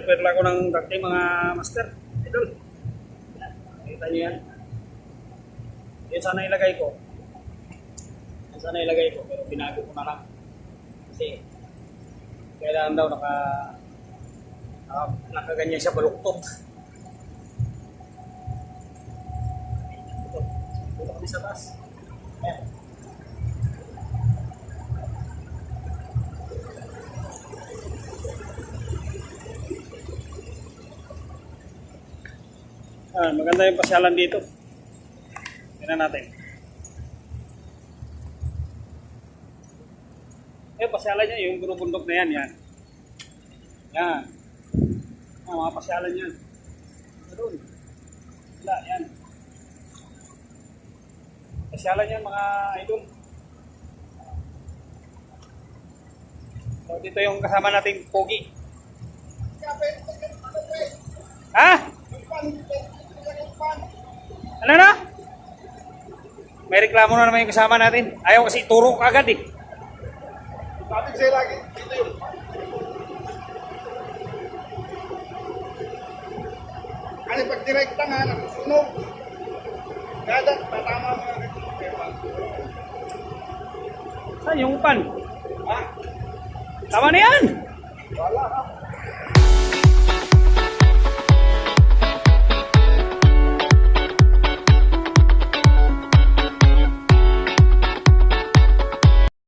Prepare lang ako ng dating mga master. Idol. Nakita nyo yan. Yun sana ilagay ko. Yun sana ilagay ko. Pero binago ko na lang. Kasi kailangan daw nakaganyan siya baluktot. Dito kami sa taas. Ayan. Maganda yung pasyalan dito. Tingnan natin. Pasyalan niya, yung puro bundok na yan. Yan. Mga pasyalan yan. Doon. Wala, yan. Pasyalan yan mga idol. So, dito yung kasama nating Pogi. Ha? Ano na? May reklamo na naman yung kasama natin. Ayaw kasi turo agad eh. Sabi sa'yo lagi, dito yun. Kasi pag direkta nga, nasusunog. Kada, tatama mo nga rin yung tema. Saan yung upan? Ha? Tama na yan! Wala ha.